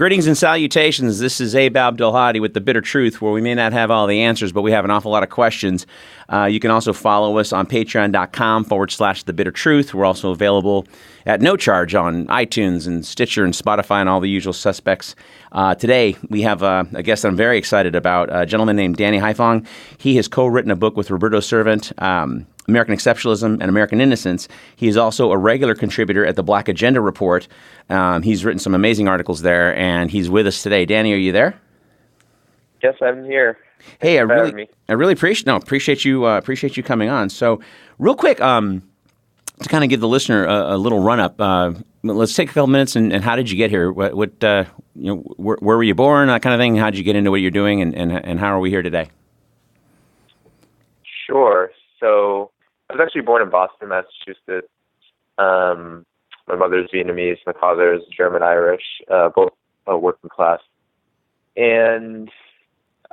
Greetings and salutations. This is Abe Abdelhadi with The Bitter Truth, where we may not have all the answers, but we have an awful lot of questions. You can also follow us on patreon.com/The Bitter Truth. We're also available at no charge on iTunes and Stitcher and Spotify and all the usual suspects. Today, we have a guest I'm very excited about, a gentleman named Danny Haiphong. He has co-written a book with Roberto Servant, American Exceptionalism and American Innocence. He is also a regular contributor at the Black Agenda Report. He's written some amazing articles there, and he's with us today. Danny, are you there? Yes, I'm here. Hey, I really appreciate you coming on. So, real quick, to kind of give the listener a little run up, let's take a couple minutes and how did you get here? Where were you born? That kind of thing. How did you get into what you're doing, and how are we here today? Sure. So I was actually born in Boston, Massachusetts. My mother's Vietnamese, my father's German-Irish, both working class. And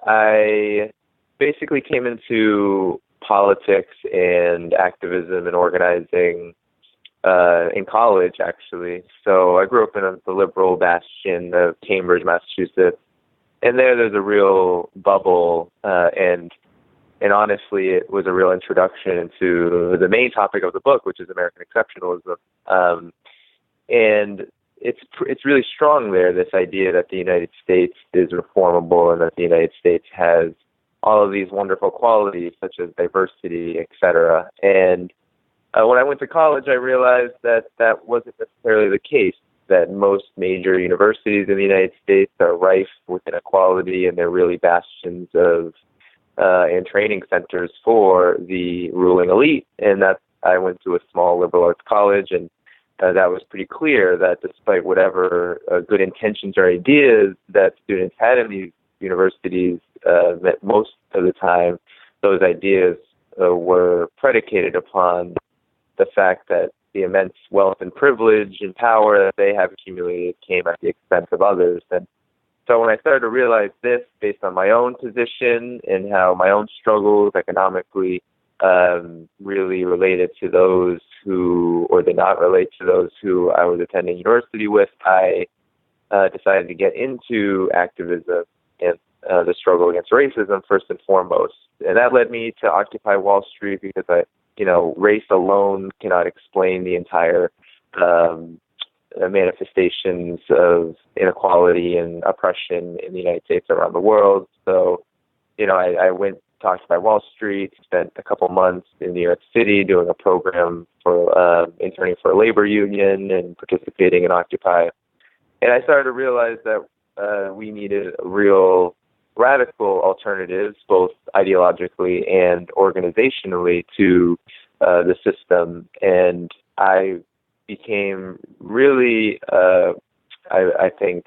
I basically came into politics and activism and organizing in college, actually. So I grew up in the liberal bastion of Cambridge, Massachusetts. And there's a real bubble, and honestly, it was a real introduction into the main topic of the book, which is American exceptionalism. And it's really strong there, this idea that the United States is reformable and that the United States has all of these wonderful qualities, such as diversity, et cetera. And when I went to college, I realized that that wasn't necessarily the case, that most major universities in the United States are rife with inequality, and they're really bastions of and training centers for the ruling elite. And that I went to a small liberal arts college, and that was pretty clear that despite whatever good intentions or ideas that students had in these universities, that most of the time those ideas were predicated upon the fact that the immense wealth and privilege and power that they have accumulated came at the expense of others. And so when I started to realize this based on my own position and how my own struggles economically really related to those who, or did not relate to those who I was attending university with, I decided to get into activism and the struggle against racism first and foremost. And that led me to Occupy Wall Street because race alone cannot explain the entire manifestations of inequality and oppression in the United States around the world. So, I went to Occupy Wall Street, spent a couple months in New York City doing a program for interning for a labor union and participating in Occupy. And I started to realize that we needed real radical alternatives, both ideologically and organizationally, to the system. And I became really, I think,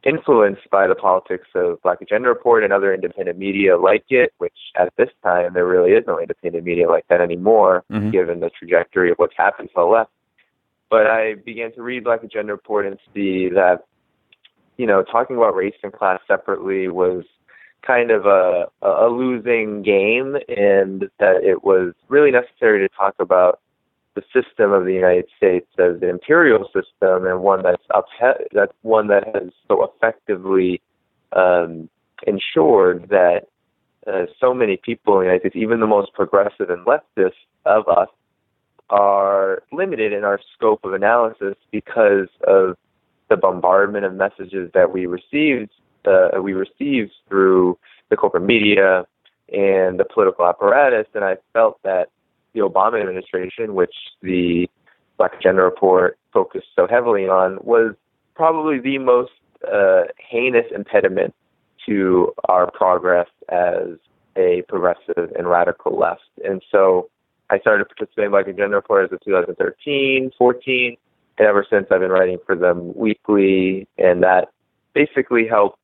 influenced by the politics of Black Agenda Report and other independent media like it, which at this time there really is no independent media like that anymore, given the trajectory of what's happened to the left. But I began to read Black Agenda Report and see that, talking about race and class separately was kind of a losing game, and that it was really necessary to talk about the system of the United States as an imperial system, and one that has so effectively ensured that so many people in the United States, even the most progressive and leftist of us, are limited in our scope of analysis because of the bombardment of messages that we received through the corporate media and the political apparatus. And I felt that the Obama administration, which the Black Agenda Report focused so heavily on, was probably the most heinous impediment to our progress as a progressive and radical left. And so I started to participate in Black Agenda Report as of 2013, 14, and ever since I've been writing for them weekly, and that basically helped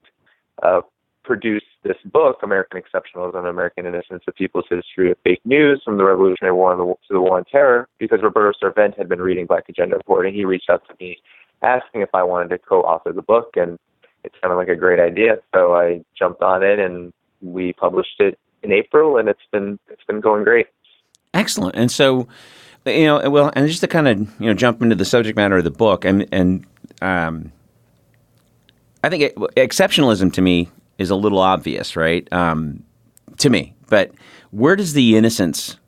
produce this book, American Exceptionalism and American Innocence, A People's History of Fake News from the Revolutionary War to the War on Terror, because Roberto Servant had been reading Black Agenda Report, and he reached out to me asking if I wanted to co-author the book, and it sounded like a great idea, so I jumped on it, and we published it in April, and it's been going great. Excellent. And so, and just to kind of, jump into the subject matter of the book, and I think exceptionalism to me is a little obvious, right? To me, but where does the innocence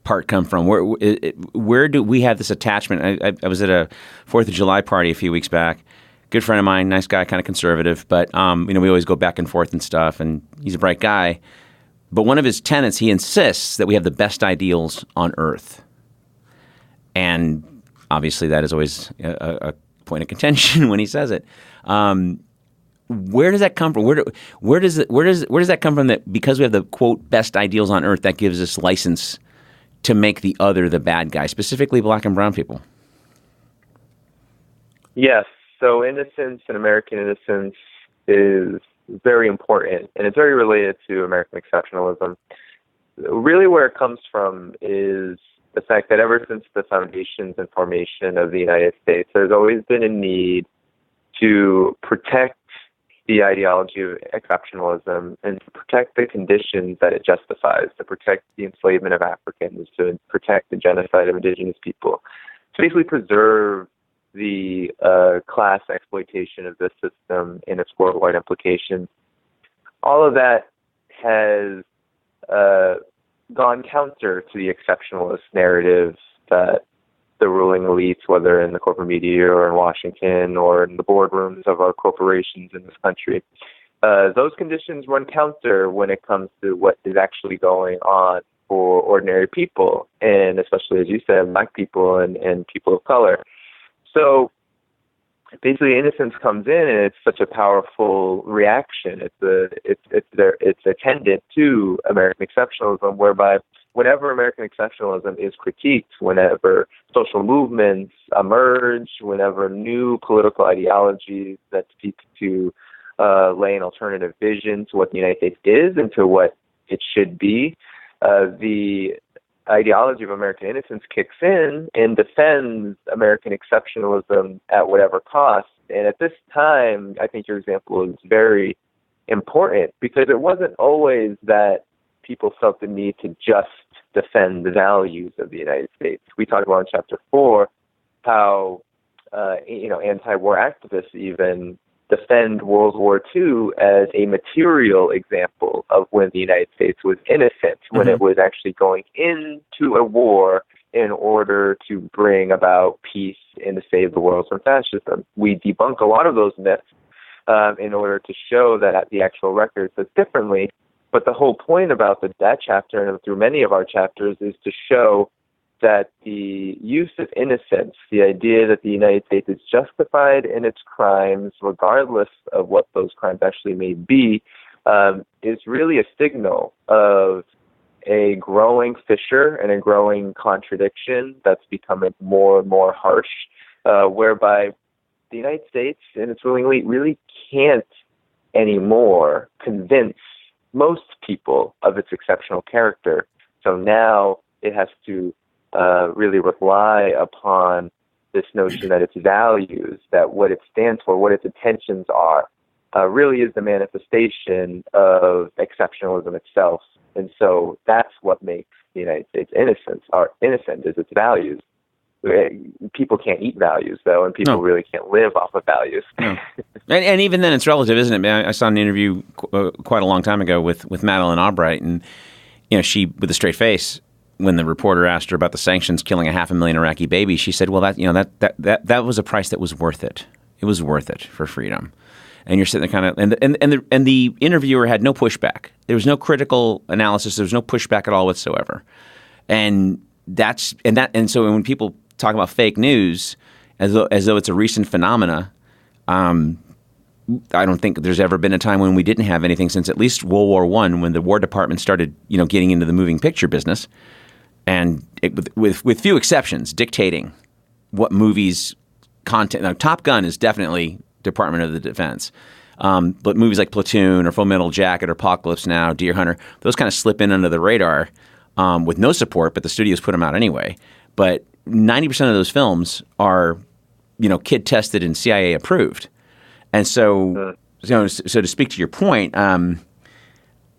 part come from? Where do we have this attachment? I was at a 4th of July party a few weeks back. Good friend of mine, nice guy, kind of conservative, but we always go back and forth and stuff, and he's a bright guy. But one of his tenets, he insists that we have the best ideals on earth. And obviously that is always a point of contention when he says it. Where does that come from? Where does that come from, that because we have the, quote, best ideals on earth, that gives us license to make the other the bad guy, specifically black and brown people? Yes. So innocence and American innocence is very important, and it's very related to American exceptionalism. Really where it comes from is the fact that ever since the foundations and formation of the United States, there's always been a need to protect the ideology of exceptionalism and to protect the conditions that it justifies, to protect the enslavement of Africans, to protect the genocide of indigenous people, to basically preserve the class exploitation of this system and its worldwide implications. All of that has gone counter to the exceptionalist narratives that the ruling elites, whether in the corporate media or in Washington or in the boardrooms of our corporations in this country, those conditions run counter when it comes to what is actually going on for ordinary people, and especially, as you said, black people and people of color. So basically, innocence comes in, and it's such a powerful reaction. It's attendant to American exceptionalism, whereby whenever American exceptionalism is critiqued, whenever social movements emerge, whenever new political ideologies that speak to lay an alternative vision to what the United States is and to what it should be, the ideology of American innocence kicks in and defends American exceptionalism at whatever cost. And at this time, I think your example is very important, because it wasn't always that people felt the need to just defend the values of the United States. We talked about in Chapter 4 how anti-war activists even defend World War II as a material example of when the United States was innocent, when it was actually going into a war in order to bring about peace and to save the world from fascism. We debunk a lot of those myths in order to show that the actual record says differently. But the whole point about that chapter, and through many of our chapters, is to show that the use of innocence, the idea that the United States is justified in its crimes, regardless of what those crimes actually may be, is really a signal of a growing fissure and a growing contradiction that's becoming more and more harsh, whereby the United States and its ruling elite really can't anymore convince most people of its exceptional character. So now it has to really rely upon this notion that its values, that what it stands for, what its intentions are, really is the manifestation of exceptionalism itself. And so that's what makes the United States innocent is its values. People can't eat values, though, and people really can't live off of values. No. And even then, it's relative, isn't it? I saw an interview quite a long time ago with Madeleine Albright, and she, with a straight face, when the reporter asked her about the sanctions killing 500,000 Iraqi babies, she said, "Well, that was a price that was worth it. It was worth it for freedom." And you're sitting there kind of, and the interviewer had no pushback. There was no critical analysis. There was no pushback at all whatsoever. And so when people talk about fake news as though it's a recent phenomena, I don't think there's ever been a time when we didn't have anything since at least World War I, when the War Department started, getting into the moving picture business, and with few exceptions, dictating what movies content. Now, Top Gun is definitely Department of the Defense, but movies like Platoon or Full Metal Jacket or Apocalypse Now, Deer Hunter, those kind of slip in under the radar with no support, but the studios put them out anyway. But 90% of those films are, kid tested and CIA approved. And so, so to speak to your point,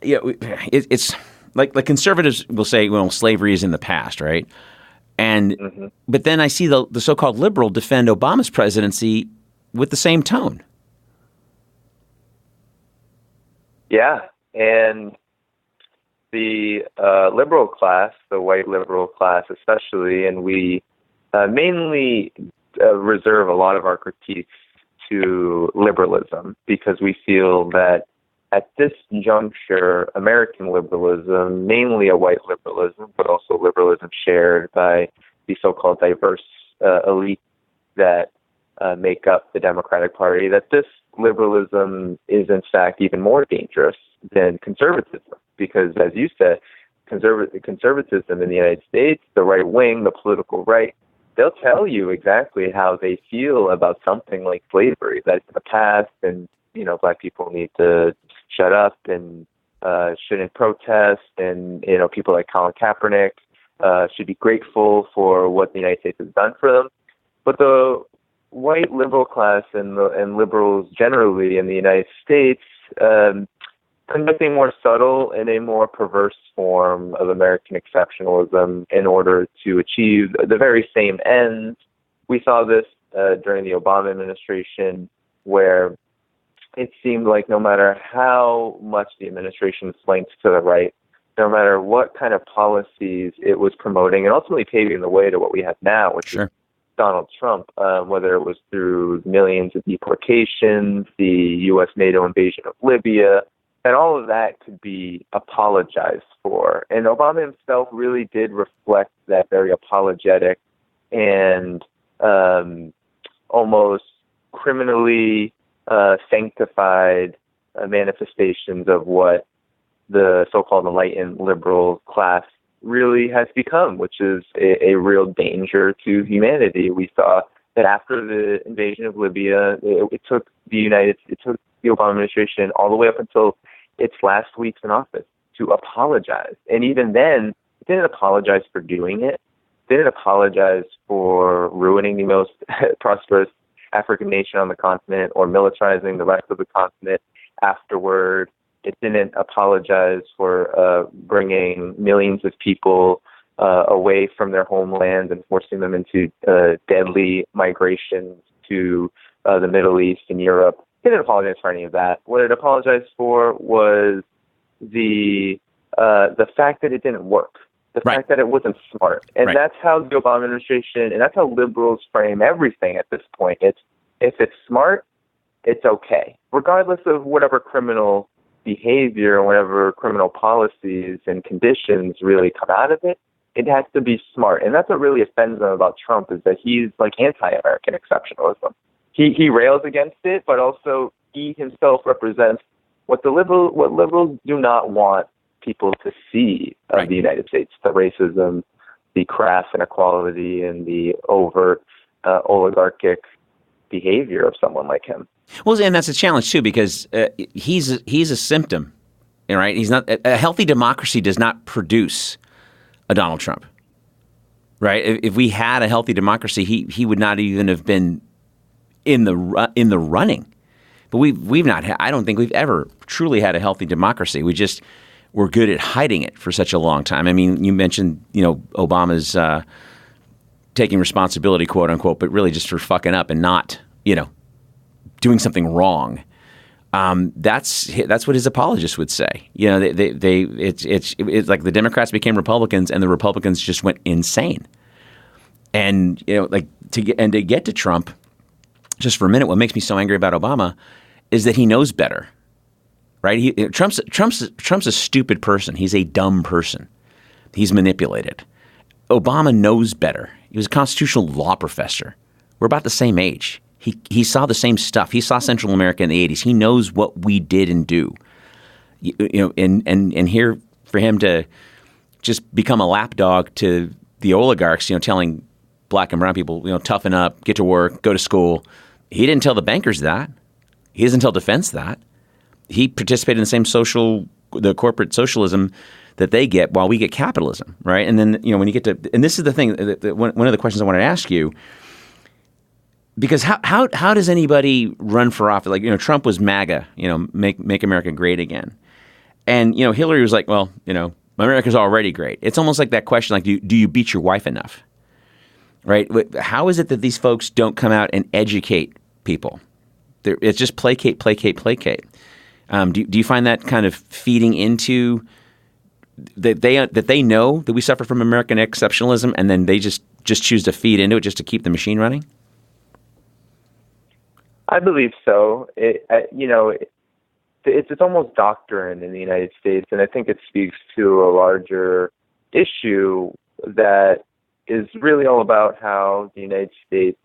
it's like conservatives will say, well, slavery is in the past, right? And but then I see the so-called liberal defend Obama's presidency with the same tone. Yeah, and the liberal class, the white liberal class especially, and we mainly reserve a lot of our critiques to liberalism because we feel that at this juncture, American liberalism, mainly a white liberalism, but also liberalism shared by the so-called diverse elite that make up the Democratic Party, that this liberalism is in fact even more dangerous than conservatism. Because as you said, conservatism in the United States, the right wing, the political right, they'll tell you exactly how they feel about something like slavery, that it's the past and, black people need to shut up and shouldn't protest, and, people like Colin Kaepernick should be grateful for what the United States has done for them. But the white liberal class and liberals generally in the United States conduct a more subtle and a more perverse form of American exceptionalism in order to achieve the very same ends. We saw this during the Obama administration, where it seemed like no matter how much the administration slanked to the right, no matter what kind of policies it was promoting and ultimately paving the way to what we have now, which is Donald Trump, whether it was through millions of deportations, the U.S. NATO invasion of Libya, and all of that could be apologized for. And Obama himself really did reflect that very apologetic and almost criminally sanctified manifestations of what the so-called enlightened liberal class really has become, which is a real danger to humanity. We saw that after the invasion of Libya, it took the Obama administration all the way up until its last weeks in office to apologize. And even then, it didn't apologize for doing it. It didn't apologize for ruining the most prosperous African nation on the continent or militarizing the rest of the continent afterward. It didn't apologize for bringing millions of people away from their homeland and forcing them into deadly migrations to the Middle East and Europe. It didn't apologize for any of that. What it apologized for was the fact that it didn't work, the fact that it wasn't smart. And that's how the Obama administration, and that's how liberals frame everything at this point. It's, if it's smart, it's okay, regardless of whatever criminal behavior, whatever criminal policies and conditions really come out of it. It has to be smart. And that's what really offends them about Trump, is that he's like anti-American exceptionalism. He rails against it, but also he himself represents what liberals do not want people to see of the United States: the racism, the crass inequality, and the overt oligarchic behavior of someone like him. Well, and that's a challenge too, because he's a symptom, right? He's not a healthy democracy does not produce a Donald Trump, right? If we had a healthy democracy, he would not even have been in the running. But we've not. I don't think we've ever truly had a healthy democracy. We're good at hiding it for such a long time. I mean, you mentioned Obama's taking responsibility, quote unquote, but really just for fucking up and not doing something wrong. That's what his apologists would say. It's like the Democrats became Republicans and the Republicans just went insane. And to get to Trump, just for a minute, what makes me so angry about Obama is that he knows better, right? Trump's a stupid person. He's a dumb person. He's manipulated. Obama knows better. He was a constitutional law professor. We're about the same age. He saw the same stuff. He saw Central America in the 80s. He knows what we did and do. And here for him to just become a lapdog to the oligarchs, telling black and brown people, toughen up, get to work, go to school. He didn't tell the bankers that. He doesn't tell defense that. He participated in the same the corporate socialism that they get while we get capitalism, right? And then, when you get to, and this is the thing, one of the questions I wanted to ask you, because how does anybody run for office? Like, Trump was MAGA, make America great again. And, Hillary was like, well, America's already great. It's almost like that question, like, do you beat your wife enough? Right? How is it that these folks don't come out and educate people? It's just placate. Do you find that kind of feeding into that they know that we suffer from American exceptionalism, and then they just choose to feed into it just to keep the machine running? I believe so. It's almost doctrine in the United States, and I think it speaks to a larger issue that is really all about how the United States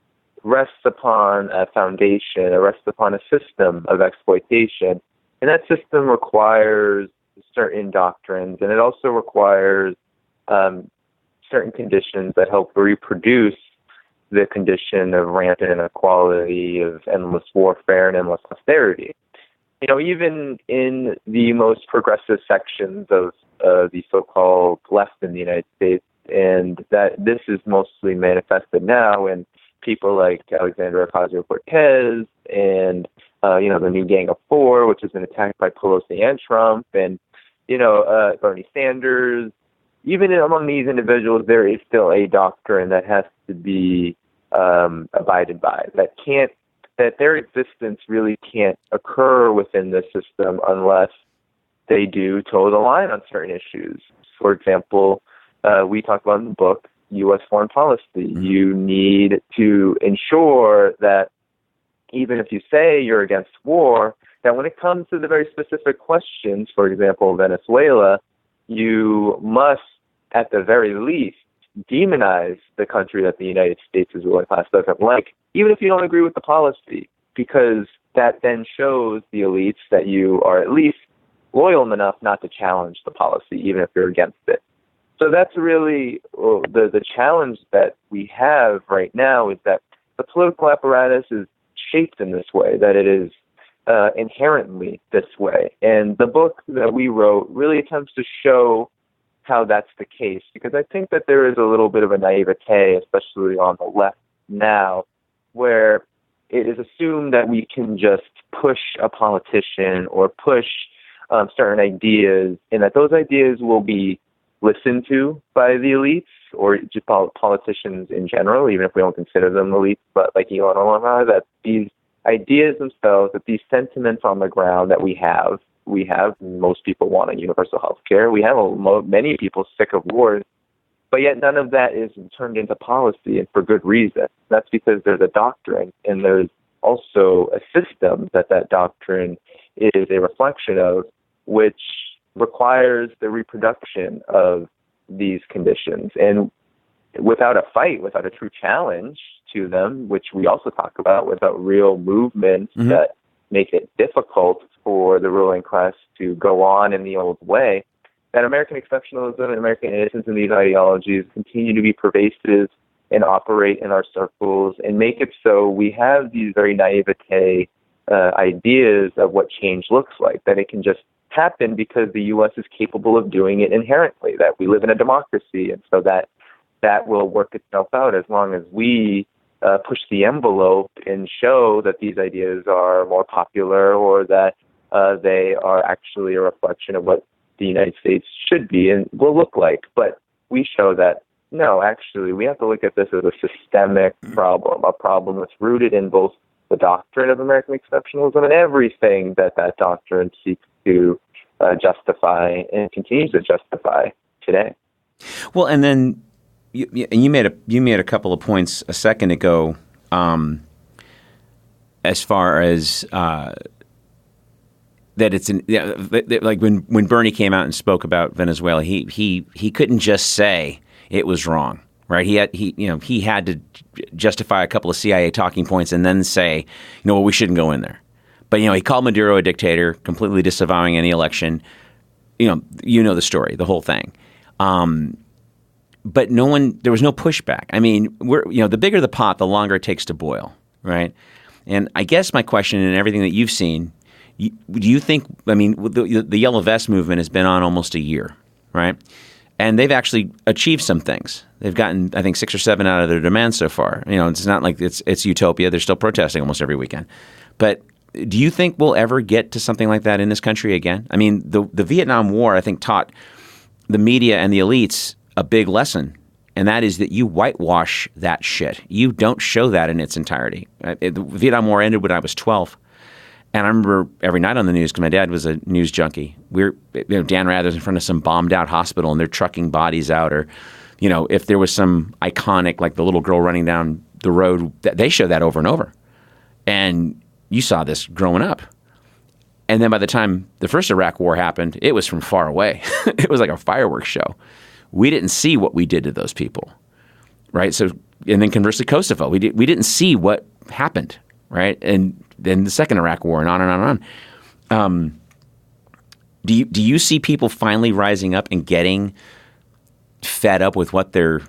rests upon a foundation, it rests upon a system of exploitation, and that system requires certain doctrines, and it also requires certain conditions that help reproduce the condition of rampant inequality, of endless warfare, and endless austerity. Even in the most progressive sections of the so-called left in the United States, and that this is mostly manifested now in people like Alexandria Ocasio-Cortez and, the new Gang of Four, which has been attacked by Pelosi and Trump, and, Bernie Sanders. Even among these individuals, there is still a doctrine that has to be abided by, that their existence really can't occur within the system unless they do toe the line on certain issues. For example, we talk about in the book, U.S. foreign policy. Mm-hmm. You need to ensure that even if you say you're against war, that when it comes to the very specific questions, for example, Venezuela, you must, at the very least, demonize the country that the United States' ruling class doesn't like, even if you don't agree with the policy, because that then shows the elites that you are at least loyal enough not to challenge the policy, even if you're against it. So that's really the challenge that we have right now, is that the political apparatus is shaped in this way, that it is inherently this way. And the book that we wrote really attempts to show how that's the case, because I think that there is a little bit of a naivete, especially on the left now, where it is assumed that we can just push a politician or push certain ideas, and that those ideas will be listened to by the elites or just politicians in general, even if we don't consider them elites, but like Elon Musk, that these ideas themselves, that these sentiments on the ground that we have, most people want a universal health care. We have many people sick of wars, but yet none of that is turned into policy, and for good reason. That's because there's a doctrine, and there's also a system that doctrine is a reflection of, which requires the reproduction of these conditions. And without a fight, without a true challenge to them, which we also talk about, without real movements mm-hmm. that make it difficult for the ruling class to go on in the old way, that American exceptionalism and American innocence and these ideologies continue to be pervasive and operate in our circles and make it so we have these very naivete ideas of what change looks like, that it can just happen because the U.S. is capable of doing it inherently, that we live in a democracy, and so that will work itself out as long as we push the envelope and show that these ideas are more popular, or that they are actually a reflection of what the United States should be and will look like. But we show that, no, actually, we have to look at this as a systemic problem, a problem that's rooted in both the doctrine of American exceptionalism and everything that doctrine seeks to justify and continues to justify today. Well, and then you made a couple of points a second ago, as far as that it's like when Bernie came out and spoke about Venezuela, he couldn't just say it was wrong, right? He had to justify a couple of CIA talking points and then say, well, we shouldn't go in there. But he called Maduro a dictator, completely disavowing any election. The story, the whole thing. But there was no pushback. I mean, the bigger the pot, the longer it takes to boil, right? And I guess my question, and everything that you've seen, do you think? I mean, the Yellow Vest movement has been on almost a year, right? And they've actually achieved some things. They've gotten, I think, 6 or 7 out of their demands so far. It's not like it's utopia. They're still protesting almost every weekend. But do you think we'll ever get to something like that in this country again? I mean, the Vietnam War, I think, taught the media and the elites a big lesson, and that is that you whitewash that shit. You don't show that in its entirety. The Vietnam War ended when I was 12, And I remember every night on the news, because my dad was a news junkie, Dan Rather's in front of some bombed out hospital and they're trucking bodies out, or, if there was some iconic, like the little girl running down the road, they show that over and over. And you saw this growing up. And then by the time the first Iraq war happened, it was from far away. It was like a fireworks show. We didn't see what we did to those people, right? So, and then conversely, Kosovo, we didn't see what happened, right? And then the second Iraq war, and on and on and on. Do you see people finally rising up and getting fed up with what they're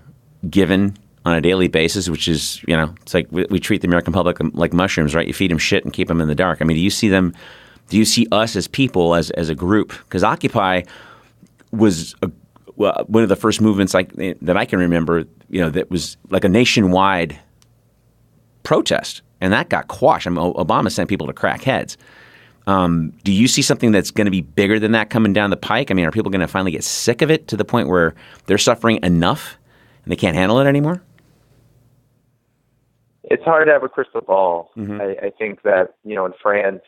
given on a daily basis, which is, it's like we treat the American public like mushrooms, right? You feed them shit and keep them in the dark. I mean, do you see us as people, as a group? Because Occupy was one of the first movements that I can remember, that was like a nationwide protest, and that got quashed. I mean, Obama sent people to crack heads. Do you see something that's going to be bigger than that coming down the pike? I mean, are people going to finally get sick of it to the point where they're suffering enough and they can't handle it anymore? It's hard to have a crystal ball. Mm-hmm. I think that, in France,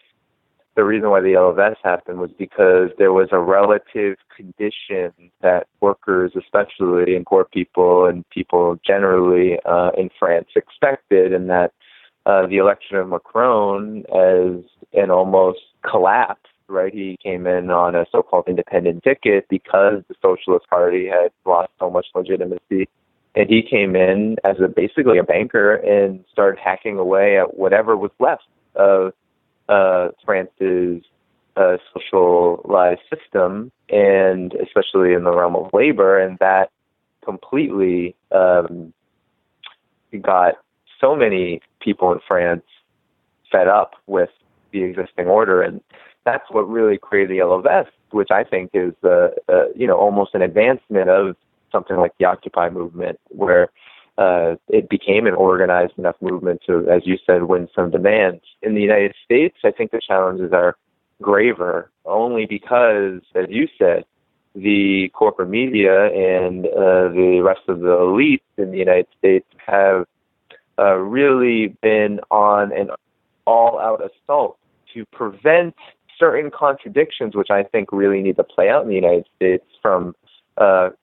the reason why the Yellow Vests happened was because there was a relative condition that workers, especially, and poor people and people generally in France expected, and that the election of Macron as an almost collapse, right? He came in on a so-called independent ticket because the Socialist Party had lost so much legitimacy. And he came in as basically a banker and started hacking away at whatever was left of France's socialized system, and especially in the realm of labor. And that completely got so many people in France fed up with the existing order. And that's what really created the Yellow Vest, which I think is, almost an advancement of something like the Occupy movement, where it became an organized enough movement to, as you said, win some demands. In the United States, I think the challenges are graver, only because, as you said, the corporate media and the rest of the elites in the United States have really been on an all-out assault to prevent certain contradictions, which I think really need to play out in the United States, from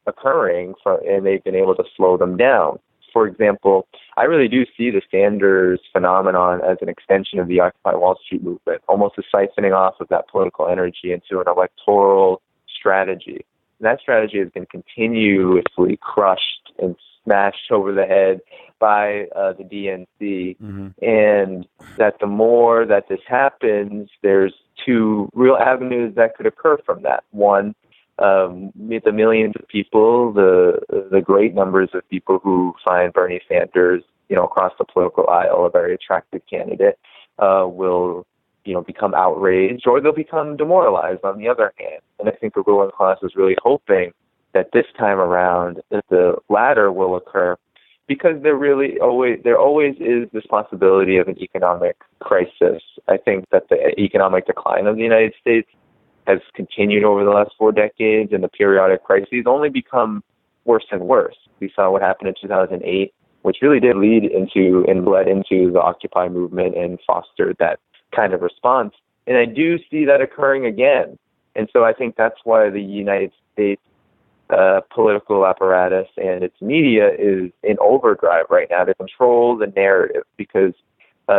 occurring, and they've been able to slow them down. For example, I really do see the Sanders phenomenon as an extension of the Occupy Wall Street movement, almost a siphoning off of that political energy into an electoral strategy. And that strategy has been continuously crushed and smashed over the head by the DNC. Mm-hmm. And that the more that this happens, there's two real avenues that could occur from that. One, the millions of people, the great numbers of people who find Bernie Sanders, across the political aisle, a very attractive candidate, will, become outraged, or they'll become demoralized on the other hand. And I think the ruling class is really hoping that this time around, that the latter will occur, because there always is this possibility of an economic crisis. I think that the economic decline of the United States has continued over the last 4 decades, and the periodic crises only become worse and worse. We saw what happened in 2008, which really did lead into and bled into the Occupy movement and fostered that kind of response. And I do see that occurring again. And so I think that's why the United States political apparatus and its media is in overdrive right now to control the narrative, because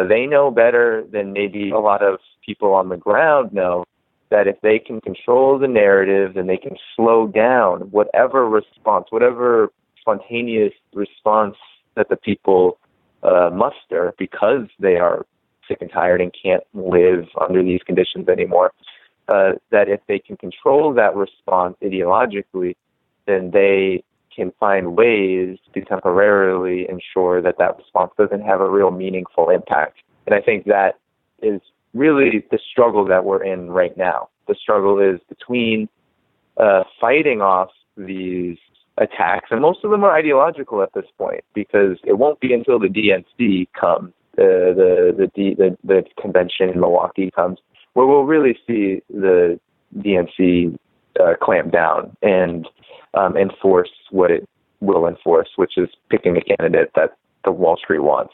they know better than maybe a lot of people on the ground know that if they can control the narrative, then they can slow down whatever response, whatever spontaneous response that the people muster, because they are sick and tired and can't live under these conditions anymore. That if they can control that response ideologically, then they can find ways to temporarily ensure that that response doesn't have a real meaningful impact. And I think that is really the struggle that we're in right now. The struggle is between fighting off these attacks, and most of them are ideological at this point, because it won't be until the DNC comes, the convention in Milwaukee comes, where we'll really see the DNC clamp down and enforce what it will enforce, which is picking a candidate that the Wall Street wants.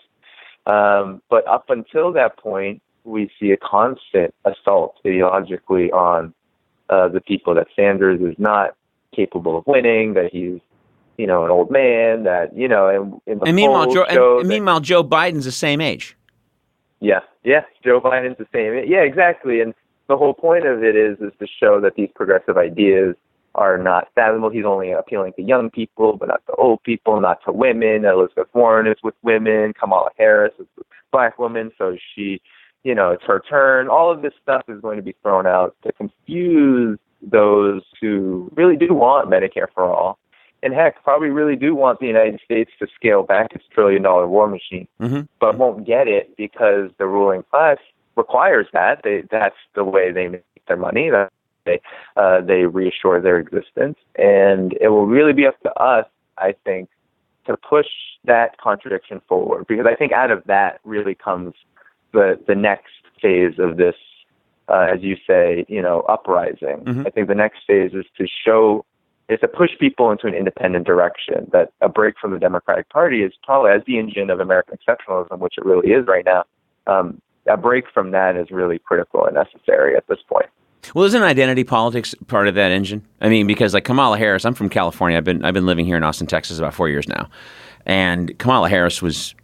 But up until that point, we see a constant assault ideologically on the people, that Sanders is not capable of winning, that he's, an old man, that, and meanwhile, Joe Biden's the same age. Yeah, Joe Biden's the same. Yeah, exactly. And the whole point of it is to show that these progressive ideas are not fathomable. He's only appealing to young people, but not to old people, not to women. Elizabeth Warren is with women. Kamala Harris is with black women, so she, it's her turn. All of this stuff is going to be thrown out to confuse those who really do want Medicare for all. And heck, probably really do want the United States to scale back its trillion-dollar war machine, but won't get it because the ruling class requires that. That's the way they make their money. They reassure their existence. And it will really be up to us, I think, to push that contradiction forward. Because I think out of that really comes the next phase of this, as you say, uprising. I think the next phase is to push people into an independent direction, that a break from the Democratic Party is probably, as the engine of American exceptionalism, which it really is right now, a break from that is really critical and necessary at this point. Well, isn't identity politics part of that engine? I mean, because like Kamala Harris, I'm from California. I've been living here in Austin, Texas, about 4 years now. And Kamala Harris was,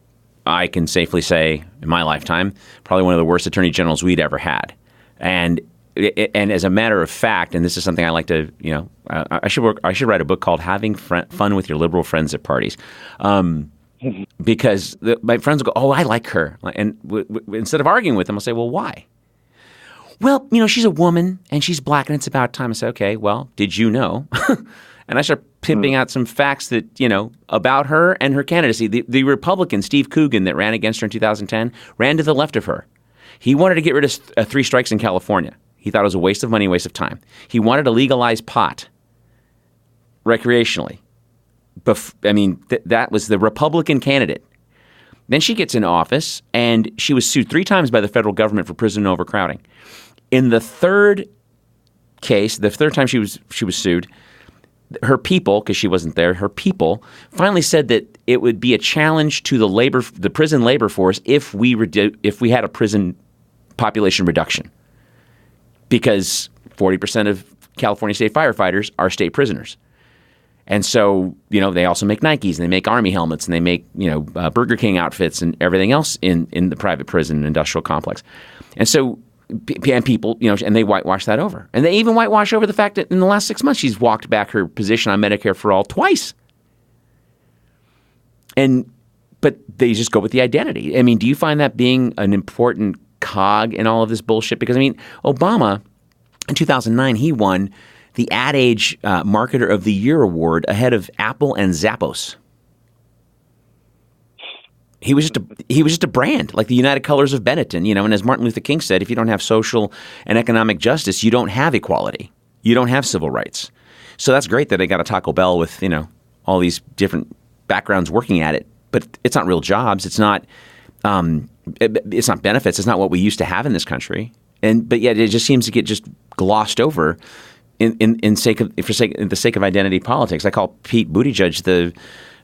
I can safely say, in my lifetime, probably one of the worst attorney generals we'd ever had. And as a matter of fact, and this is something I like to, I should write a book called "Having Fun with Your Liberal Friends at Parties," because my friends will go, "Oh, I like her," and instead of arguing with them, I'll say, "Well, why?" Well, she's a woman and she's black, and it's about time. I say, "Okay, well, did you know?" And I start pimping out some facts that about her and her candidacy. The Republican Steve Coogan that ran against her in 2010 ran to the left of her. He wanted to get rid of 3 strikes in California. He thought it was a waste of money, waste of time. He wanted to legalize pot recreationally. That was the Republican candidate. Then she gets in office, and she was sued 3 times by the federal government for prison overcrowding. In the third case, the third time she was sued, her people, because she wasn't there, her people finally said that it would be a challenge to the prison labor force if we had a prison population reduction. Because 40% of California state firefighters are state prisoners. And so, they also make Nikes, and they make Army helmets, and they make, Burger King outfits and everything else in the private prison industrial complex. And so, and people, and they whitewash that over. And they even whitewash over the fact that in the last 6 months, she's walked back her position on Medicare for all twice. But they just go with the identity. I mean, do you find that being an important cog in all of this bullshit? Because, Obama, in 2009, he won the Ad Age Marketer of the Year award ahead of Apple and Zappos. He was just a brand, like the United Colors of Benetton, and as Martin Luther King said, if you don't have social and economic justice, you don't have equality. You don't have civil rights. So that's great that they got a Taco Bell with, all these different backgrounds working at it, but it's not real jobs. It's not it's not benefits. It's not what we used to have in this country. But yet it just seems to get just glossed over for the sake of identity politics. I call Pete Buttigieg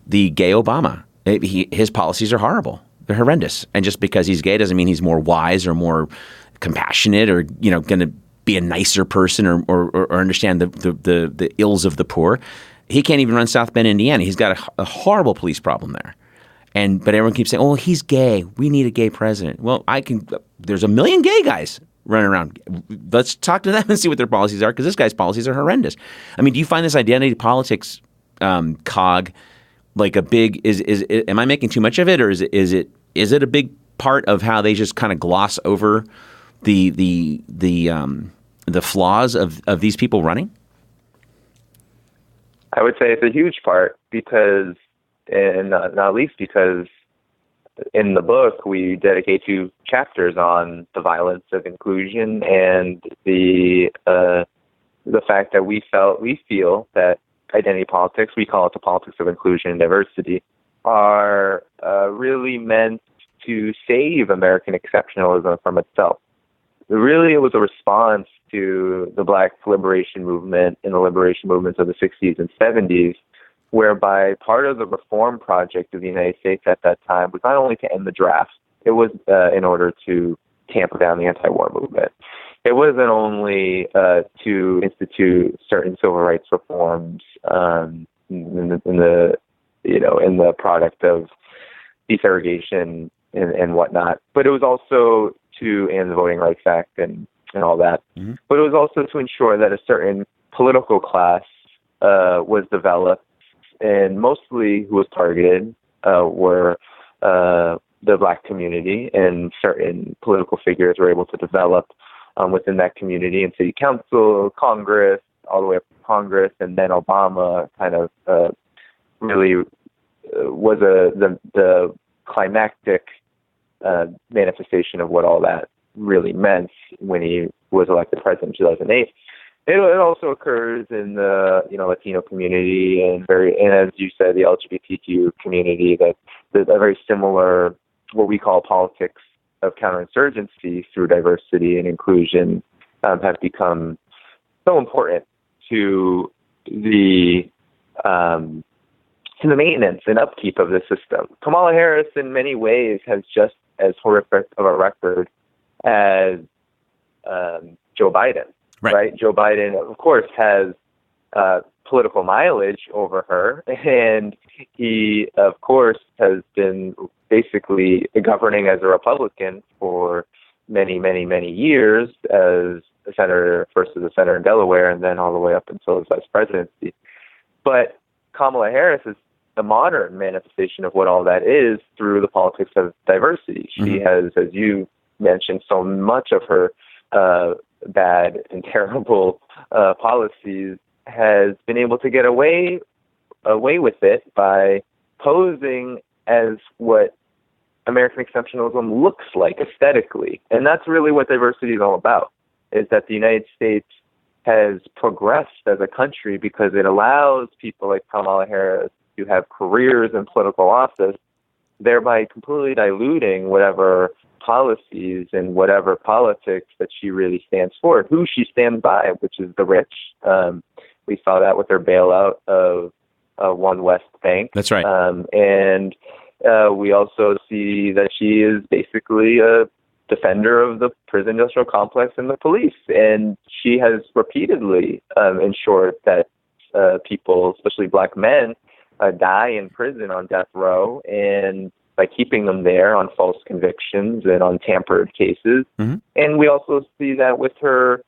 the gay Obama. His policies are horrible. They're horrendous. And just because he's gay doesn't mean he's more wise or more compassionate or going to be a nicer person or understand the ills of the poor. He can't even run South Bend, Indiana. He's got a horrible police problem there. But everyone keeps saying, "Oh, he's gay. We need a gay president." Well, there's a million gay guys running around. Let's talk to them and see what their policies are, because this guy's policies are horrendous. Do you find this identity politics cog like a big? Am I making too much of it, or is it a big part of how they just kind of gloss over the flaws of these people running? I would say it's a huge part because. And not least because in the book, we dedicate 2 chapters on the violence of inclusion and the fact that we feel that identity politics, we call it the politics of inclusion and diversity, are really meant to save American exceptionalism from itself. Really, it was a response to the Black liberation movement and the liberation movements of the 60s and 70s, whereby part of the reform project of the United States at that time was not only to end the draft, it was in order to tamp down the anti-war movement. It wasn't only to institute certain civil rights reforms in the product of desegregation and whatnot, but it was also and the Voting Rights Act and all that. Mm-hmm. But it was also to ensure that a certain political class was developed, and mostly who was targeted were the Black community, and certain political figures were able to develop within that community in city council, Congress, all the way up to Congress, and then Obama kind of really was the climactic manifestation of what all that really meant when he was elected president in 2008. It also occurs in the Latino community and as you said, the LGBTQ community. That a very similar, what we call politics of counterinsurgency through diversity and inclusion, have become so important to the maintenance and upkeep of the system. Kamala Harris, in many ways, has just as horrific of a record as Joe Biden. Right? Joe Biden, of course, has political mileage over her, and he, of course, has been basically governing as a Republican for many, many, many years as a senator, first as a senator in Delaware, and then all the way up until his vice presidency. But Kamala Harris is the modern manifestation of what all that is through the politics of diversity. She has, as you mentioned, so much of her bad and terrible policies has been able to get away with it by posing as what American exceptionalism looks like aesthetically. And that's really what diversity is all about, is that the United States has progressed as a country because it allows people like Kamala Harris to have careers in political office, thereby completely diluting whatever policies and whatever politics that she really stands for, who she stands by, which is the rich. We saw that with her bailout of One West Bank. That's right. And we also see that she is basically a defender of the prison industrial complex and the police. And she has repeatedly ensured that people, especially Black men, die in prison on death row, and by keeping them there on false convictions and on tampered cases. Mm-hmm. And we also see that with her,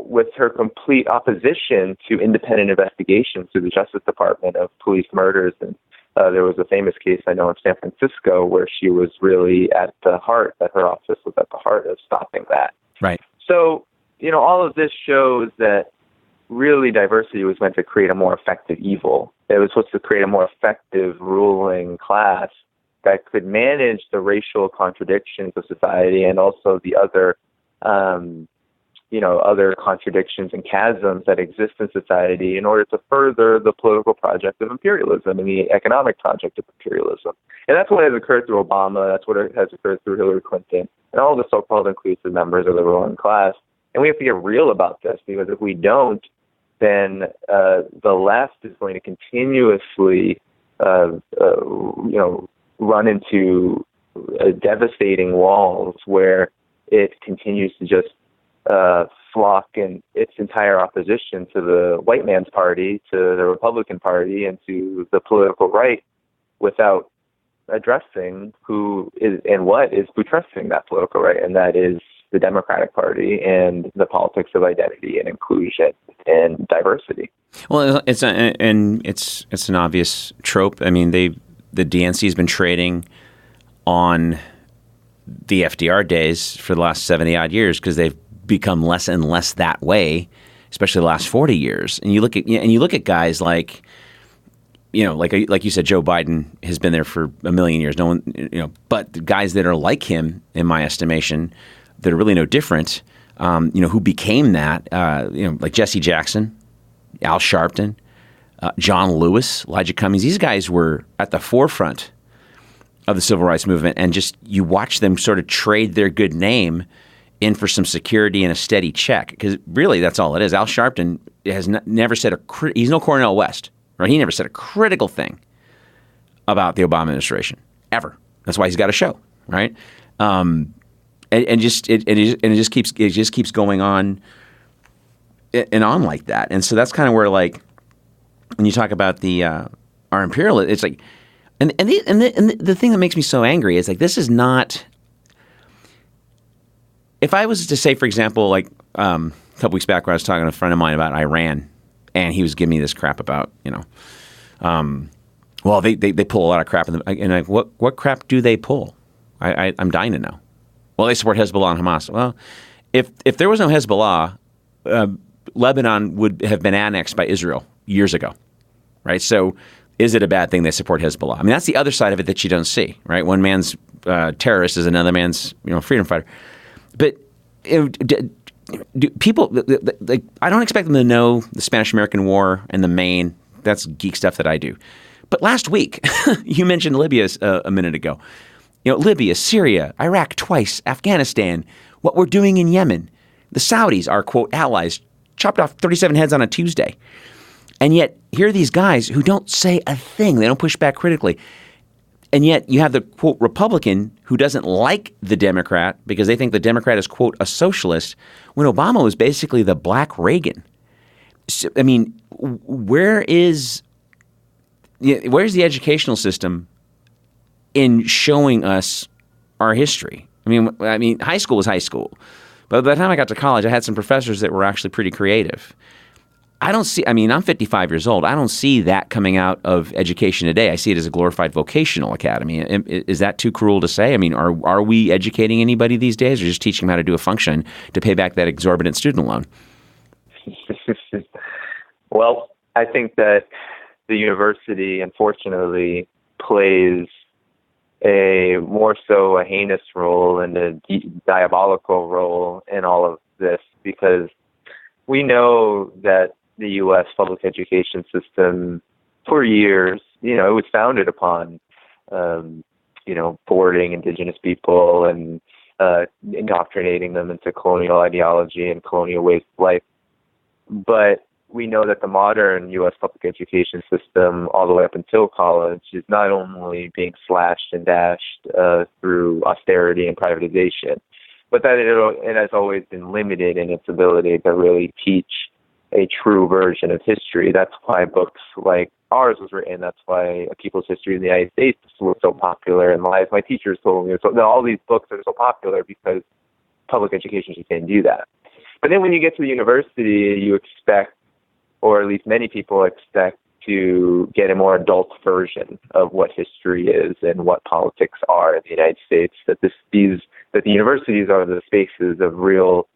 with her complete opposition to independent investigations through the Justice Department of police murders. And there was a famous case I know in San Francisco where she was really at the heart, that her office was at the heart of stopping that. Right. So, all of this shows that really diversity was meant to create a more effective evil. It was supposed to create a more effective ruling class that could manage the racial contradictions of society and also the other, other contradictions and chasms that exist in society in order to further the political project of imperialism and the economic project of imperialism. And that's what has occurred through Obama. That's what has occurred through Hillary Clinton and all the so-called inclusive members of the ruling class. And we have to get real about this, because if we don't, then the left is going to continuously, run into devastating walls where it continues to just flock in its entire opposition to the white man's party, to the Republican Party, and to the political right, without addressing who is and what is buttressing that political right, and that is the Democratic Party and the politics of identity and inclusion and diversity. Well, it's an obvious trope. I mean, the DNC has been trading on the FDR days for the last 70 odd years because they've become less and less that way, especially the last 40 years. And you look at guys like, like you said, Joe Biden has been there for a million years. No one, but the guys that are like him, in my estimation, that are really no different, who became that, like Jesse Jackson, Al Sharpton, John Lewis, Elijah Cummings. These guys were at the forefront of the civil rights movement, and just you watch them sort of trade their good name in for some security and a steady check, because really that's all it is. Al Sharpton has never said he's no Cornel West, right? He never said a critical thing about the Obama administration, ever. That's why he's got a show, right? And it just keeps going on and on like that. And so that's kind of where, like, when you talk about the our imperialism, it's like, and the thing that makes me so angry is, like, this is not. If I was to say, for example, like a couple weeks back, where I was talking to a friend of mine about Iran, and he was giving me this crap about, well, they pull a lot of crap, and like, what crap do they pull? I'm dying to know. Well, they support Hezbollah and Hamas. Well, if there was no Hezbollah, Lebanon would have been annexed by Israel years ago, right? So is it a bad thing they support Hezbollah? I mean, that's the other side of it that you don't see, right? One man's terrorist is another man's freedom fighter. But do people, like, I don't expect them to know the Spanish-American War and the Maine. That's geek stuff that I do. But last week, you mentioned Libya a minute ago. Libya, Syria, Iraq twice, Afghanistan, what we're doing in Yemen. The Saudis, our, quote, allies, chopped off 37 heads on a Tuesday. And yet, here are these guys who don't say a thing. They don't push back critically. And yet, you have the, quote, Republican who doesn't like the Democrat because they think the Democrat is, quote, a socialist, when Obama was basically the black Reagan. So, I mean, where's the educational system in showing us our history? I mean, high school was high school. But by the time I got to college, I had some professors that were actually pretty creative. I'm 55 years old. I don't see that coming out of education today. I see it as a glorified vocational academy. Is that too cruel to say? I mean, are we educating anybody these days, or just teaching them how to do a function to pay back that exorbitant student loan? Well, I think that the university, unfortunately, plays a more so a heinous role and a diabolical role in all of this, because we know that the U.S. public education system, for years, it was founded upon, boarding indigenous people and indoctrinating them into colonial ideology and colonial ways of life. But we know that the modern U.S. public education system, all the way up until college, is not only being slashed and dashed through austerity and privatization, but that it has always been limited in its ability to really teach a true version of history. That's why books like ours was written. That's why A People's History in the United States was so popular, and lies my teachers told me. So all these books are so popular because public education just didn't do that. But then when you get to the university, you expect, or at least many people expect, to get a more adult version of what history is and what politics are in the United States. That the universities are the spaces of real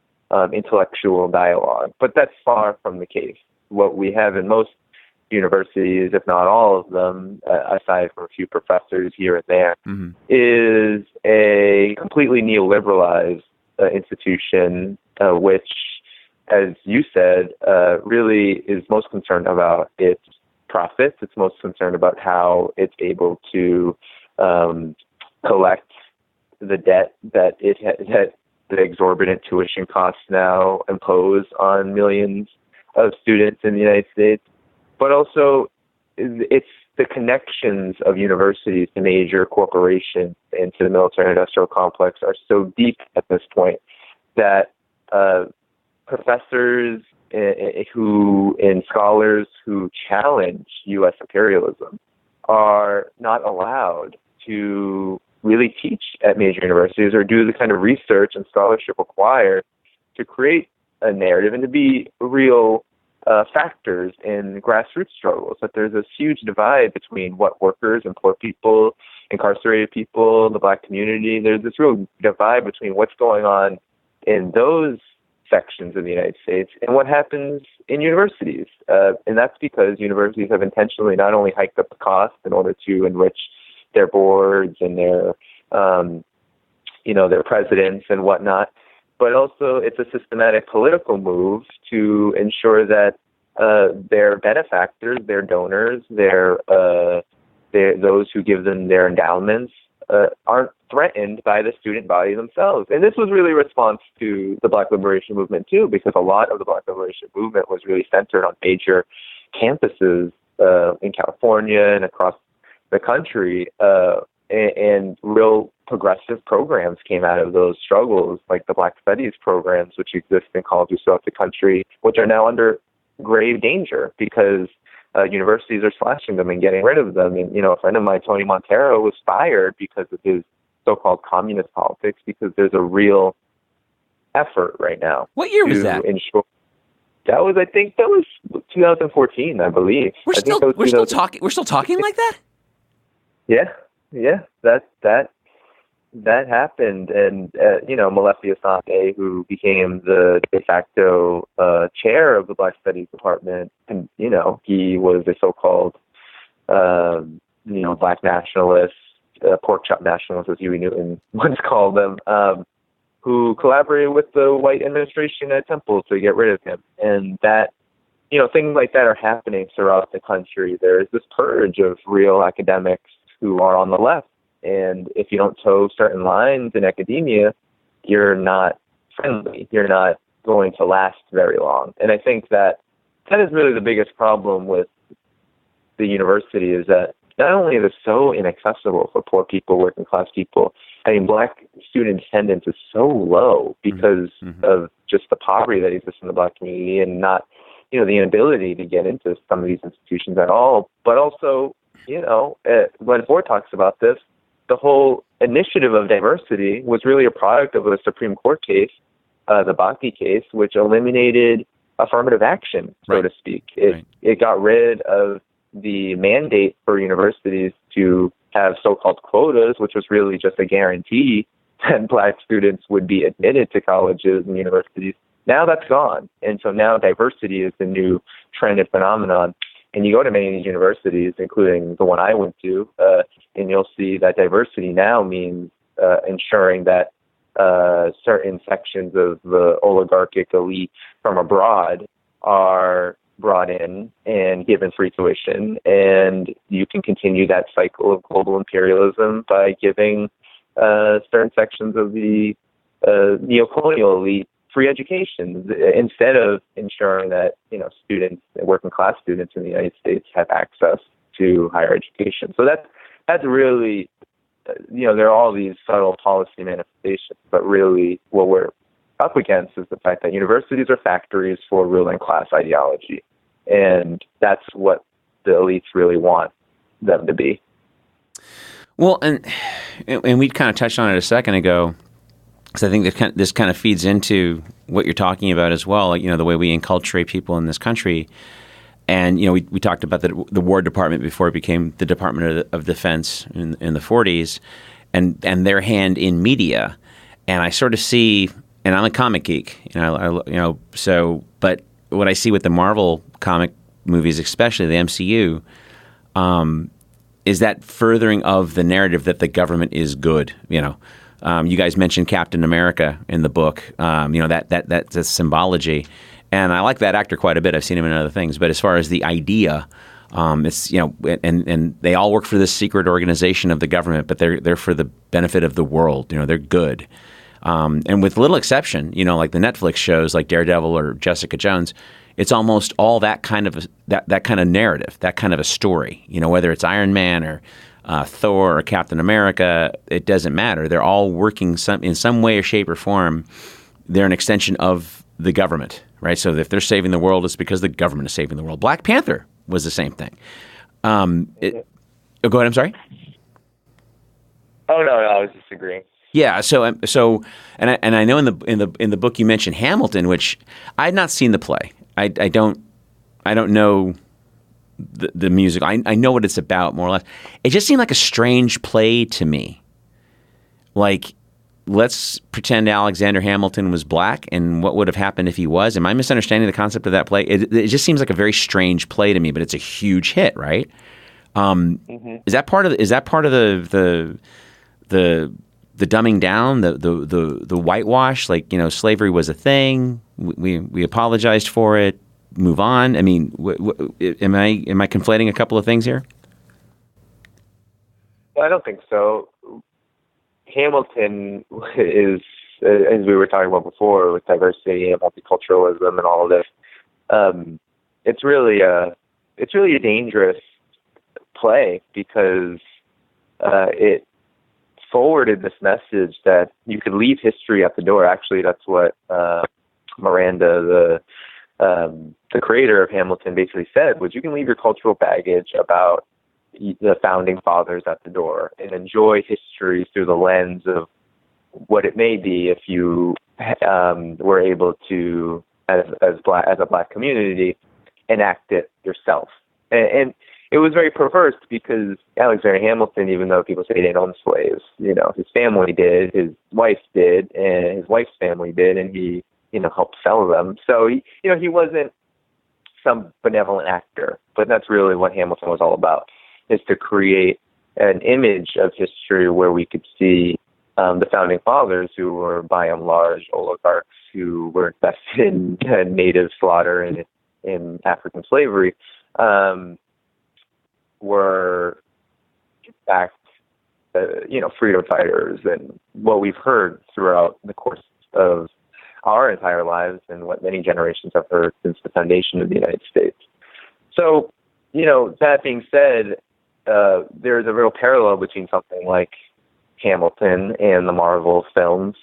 intellectual dialogue. But that's far from the case. What we have in most universities, if not all of them, aside from a few professors here and there, is a completely neoliberalized institution, which, as you said, really is most concerned about its profits. It's most concerned about how it's able to collect the debt that that the exorbitant tuition costs now impose on millions of students in the United States. But also, it's the connections of universities to major corporations and to the military-industrial complex are so deep at this point that professors and scholars who challenge U.S. imperialism are not allowed to really teach at major universities or do the kind of research and scholarship required to create a narrative and to be real factors in grassroots struggles. That there's this huge divide between what workers and poor people, incarcerated people, the Black community. There's this real divide between what's going on in those sections of the United States and what happens in universities. And that's because universities have intentionally not only hiked up the cost in order to enrich their boards and their presidents and whatnot, but also it's a systematic political move to ensure that their benefactors, their donors, those who give them their endowments aren't threatened by the student body themselves. And this was really a response to the Black Liberation Movement too, because a lot of the Black Liberation Movement was really centered on major campuses in California and across the country, and real progressive programs came out of those struggles, like the Black Studies programs, which exist in colleges throughout the country, which are now under grave danger because universities are slashing them and getting rid of them. And, a friend of mine, Tony Montero, was fired because of his so-called communist politics, because there's a real effort right now. What year was that? Ensure that was 2014, I believe. We're still talking like that? Yeah, that happened. And, Malefi Asante, who became the de facto chair of the Black Studies Department, and, he was a so-called, Black nationalist, pork chop nationalist, as Huey Newton once called them, who collaborated with the white administration at Temple to get rid of him. And that, things like that are happening throughout the country. There is this purge of real academics who are on the left. And if you don't toe certain lines in academia, you're not friendly. You're not going to last very long. And I think that is really the biggest problem with the university, is that not only is it so inaccessible for poor people, working class people, Black student attendance is so low because of just the poverty that exists in the Black community, and not, the inability to get into some of these institutions at all. But also, when Ford talks about this, the whole initiative of diversity was really a product of a Supreme Court case, the Bhakti case, which eliminated affirmative action, so to speak. It got rid of the mandate for universities to have so-called quotas, which was really just a guarantee that Black students would be admitted to colleges and universities. Now that's gone. And so now diversity is the new trend and phenomenon. And you go to many of these universities, including the one I went to, and you'll see that diversity now means ensuring that certain sections of the oligarchic elite from abroad are brought in and given free tuition. And you can continue that cycle of global imperialism by giving certain sections of the neocolonial elite free education, instead of ensuring that, students, working class students in the United States have access to higher education. So that's really, there are all these subtle policy manifestations, but really what we're up against is the fact that universities are factories for ruling class ideology. And that's what the elites really want them to be. Well, and we kind of touched on it a second ago, because I think this kind of feeds into what you're talking about as well, the way we enculturate people in this country. And, we talked about the War Department before it became the Department of Defense in the 40s, and their hand in media. And I sort of see, and I'm a comic geek, but what I see with the Marvel comic movies, especially the MCU, is that furthering of the narrative that the government is good. You guys mentioned Captain America in the book. That's a symbology, and I like that actor quite a bit. I've seen him in other things, but as far as the idea, it's and they all work for this secret organization of the government, but they're for the benefit of the world. They're good. And with little exception, like the Netflix shows like Daredevil or Jessica Jones, it's almost all that kind of that kind of narrative, that kind of a story. Whether it's Iron Man or Thor or Captain America, it doesn't matter. They're all working in some way or shape or form. They're an extension of the government, right? So if they're saving the world, it's because the government is saving the world. Black Panther was the same thing. Go ahead. I'm sorry. Oh no, I was just agreeing. Yeah. So, and I know in the book you mentioned Hamilton, which I had not seen the play. I don't know the musical. I know what it's about more or less. It just seemed like a strange play to me. Like, let's pretend Alexander Hamilton was black, and what would have happened if he was? Am I misunderstanding the concept of that play? It just seems like a very strange play to me, but it's a huge hit, right? Is that part of the dumbing down, the whitewash? Like, slavery was a thing. We apologized for it. Move on. I mean, am I conflating a couple of things here? I don't think so. Hamilton is, as we were talking about before, with diversity and multiculturalism and all of this. It's really a dangerous play because it forwarded this message that you could leave history at the door. Actually, that's what Miranda, the creator of Hamilton, basically said, was you can leave your cultural baggage about the founding fathers at the door and enjoy history through the lens of what it may be if you were able to, as a black community, enact it yourself. And it was very perverse because Alexander Hamilton, even though people say he didn't own slaves, his family did, his wife did, and his wife's family did, and he, helped sell them. So he wasn't some benevolent actor, but that's really what Hamilton was all about, is to create an image of history where we could see the founding fathers, who were by and large oligarchs who were invested in native slaughter and in African slavery, were in fact, freedom fighters, and what we've heard throughout the course of our entire lives and what many generations have heard since the foundation of the United States. So, that being said, there's a real parallel between something like Hamilton and the Marvel films.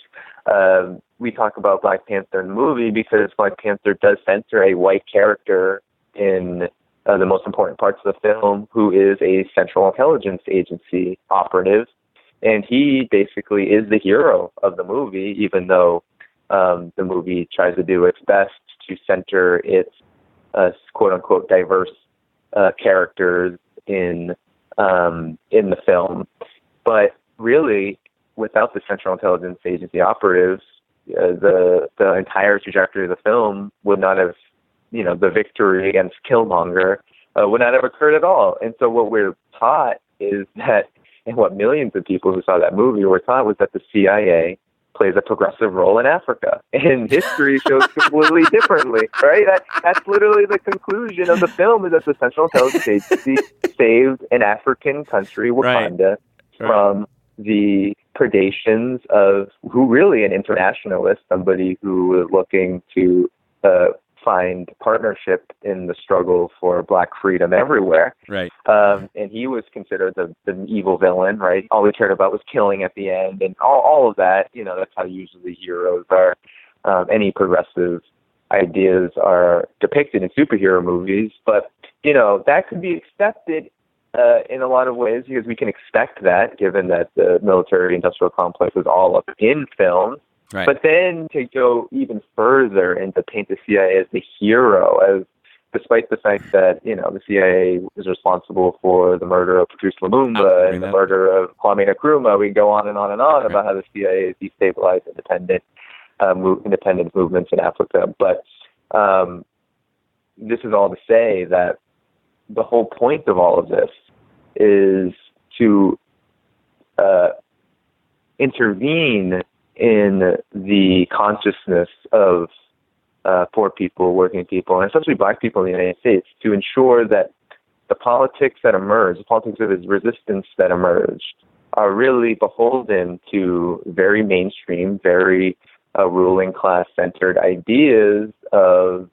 We talk about Black Panther in the movie because Black Panther does center a white character in the most important parts of the film, who is a Central Intelligence Agency operative. And he basically is the hero of the movie, even though the movie tries to do its best to center its quote-unquote diverse characters in the film. But really, without the Central Intelligence Agency operatives, the entire trajectory of the film would not have, the victory against Killmonger would not have occurred at all. And so what we're taught is that, and what millions of people who saw that movie were taught, was that the CIA plays a progressive role in Africa. And history shows completely differently, right? That's literally the conclusion of the film, is that the Central Intelligence Agency saved an African country, Wakanda, from the predations of an internationalist, somebody who was looking to find partnership in the struggle for Black freedom everywhere. Right. And he was considered the evil villain, right? All he cared about was killing at the end, and all of that. That's how usually heroes are. Any progressive ideas are depicted in superhero movies, but that could be accepted in a lot of ways, because we can expect that, given that the military-industrial complex is all up in film. Right. But then to go even further and to paint the CIA as the hero, as despite the fact that the CIA is responsible for the murder of Patrice Lumumba and the murder of Kwame Nkrumah, we go on and on and on about how the CIA has destabilized independent movements in Africa. But this is all to say that the whole point of all of this is to intervene in the consciousness of poor people, working people, and especially Black people in the United States, to ensure that the politics that emerge, the politics of resistance that emerged, are really beholden to very mainstream, very ruling class-centered ideas of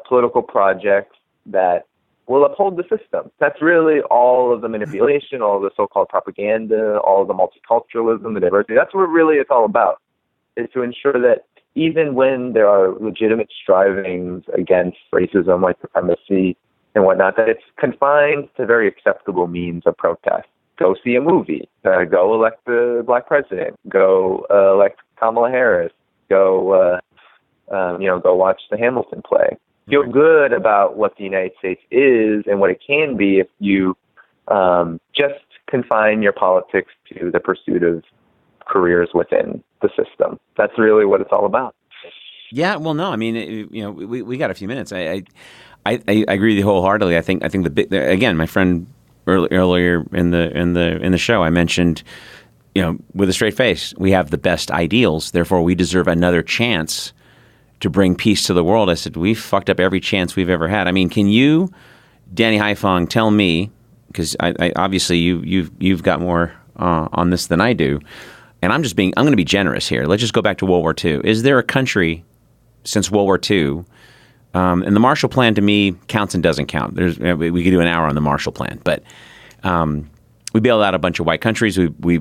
political projects that will uphold the system. That's really all of the manipulation, all of the so-called propaganda, all of the multiculturalism, the diversity. That's what really it's all about, is to ensure that even when there are legitimate strivings against racism, white supremacy, and whatnot, that it's confined to very acceptable means of protest. Go see a movie. Go elect the Black president. Go elect Kamala Harris. Go watch the Hamilton play. Feel good about what the United States is and what it can be if you just confine your politics to the pursuit of careers within the system. That's really what it's all about. Yeah, well, no, I mean, we got a few minutes. I agree with you wholeheartedly. I think again, my friend earlier in the show, I mentioned, with a straight face, we have the best ideals, therefore we deserve another chance to bring peace to the world. I said, we've fucked up every chance we've ever had. I mean, can you, Danny Haiphong, tell me, because I obviously you've got more on this than I do, and I'm going to be generous here. Let's just go back to World War II. Is there a country since World War II, and the Marshall Plan to me counts and doesn't count. We could do an hour on the Marshall Plan, but we bailed out a bunch of white countries. We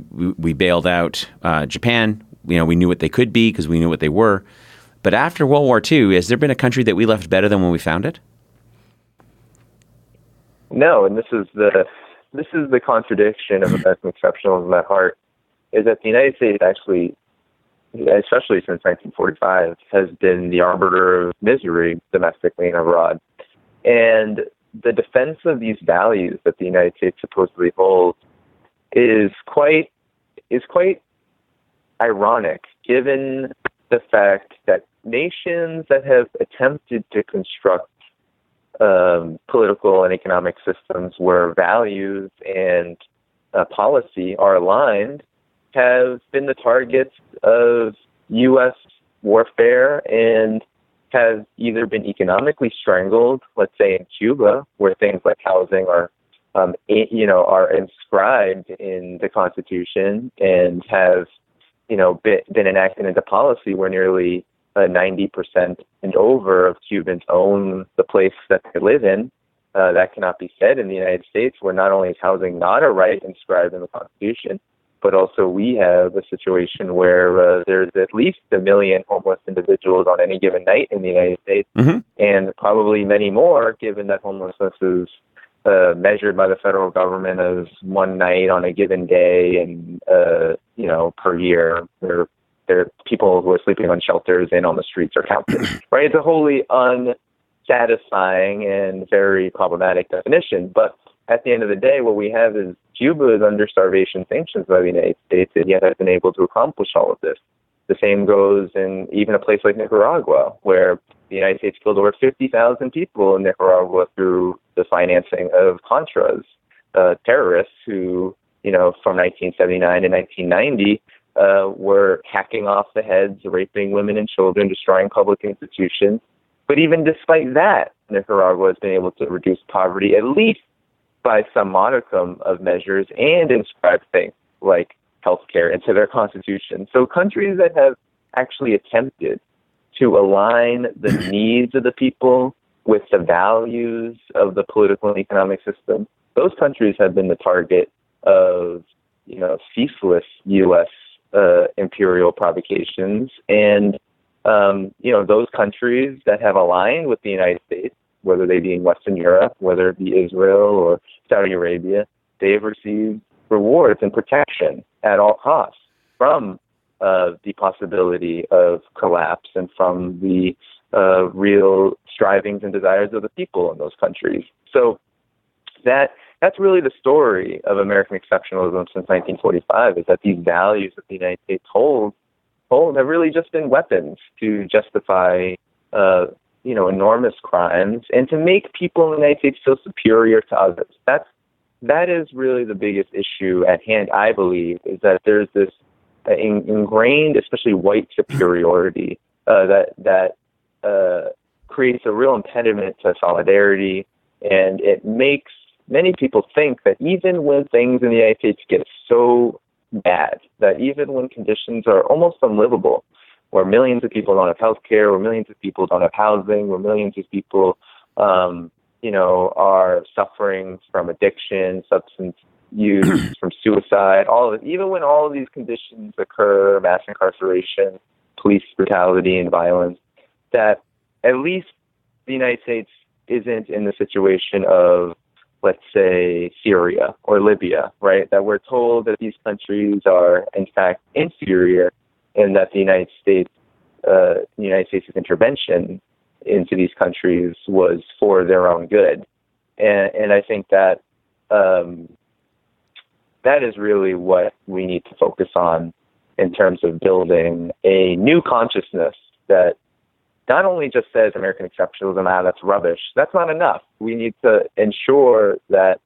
bailed out Japan. We knew what they could be because we knew what they were. But after World War II, has there been a country that we left better than when we found it? No, and this is the contradiction of American exceptionalism at heart, is that the United States actually, especially since 1945, has been the arbiter of misery domestically and abroad. And the defense of these values that the United States supposedly holds is quite ironic, given the fact that nations that have attempted to construct political and economic systems where values and policy are aligned have been the targets of U.S. warfare and have either been economically strangled, let's say in Cuba, where things like housing are inscribed in the Constitution and have, been enacted into policy where nearly 90% and over of Cubans own the place that they live in. That cannot be said in the United States, where not only is housing not a right inscribed in the Constitution, but also we have a situation where there's at least 1 million homeless individuals on any given night in the United States, and probably many more, given that homelessness is measured by the federal government as one night on a given day and, per year. There are people who are sleeping on shelters and on the streets are counted, right? It's a wholly unsatisfying and very problematic definition. But at the end of the day, what we have is Cuba is under starvation sanctions by the United States, and yet has been able to accomplish all of this. The same goes in even a place like Nicaragua, where the United States killed over 50,000 people in Nicaragua through the financing of Contras, terrorists who, from 1979 to 1990, were hacking off the heads, raping women and children, destroying public institutions. But even despite that, Nicaragua has been able to reduce poverty at least by some modicum of measures and inscribe things like healthcare into their constitution. So countries that have actually attempted to align the needs of the people with the values of the political and economic system, those countries have been the target of, ceaseless U.S. Imperial provocations. And, those countries that have aligned with the United States, whether they be in Western Europe, whether it be Israel or Saudi Arabia, they have received rewards and protection at all costs from the possibility of collapse and from the real strivings and desires of the people in those countries. So that's really the story of American exceptionalism since 1945, is that these values that the United States hold have really just been weapons to justify enormous crimes and to make people in the United States feel superior to others. That is really the biggest issue at hand, I believe, is that there's this ingrained, especially white superiority that creates a real impediment to solidarity, and it makes many people think that even when things in the United States get so bad, that even when conditions are almost unlivable, where millions of people don't have health care, where millions of people don't have housing, where millions of people, are suffering from addiction, substance use, from suicide, all of it, even when all of these conditions occur, mass incarceration, police brutality and violence, that at least the United States isn't in the situation of, let's say, Syria or Libya, right? That we're told that these countries are, in fact, inferior, and that the United States' intervention into these countries was for their own good. And I think that that is really what we need to focus on in terms of building a new consciousness that not only just says American exceptionalism, that's rubbish. That's not enough. We need to ensure that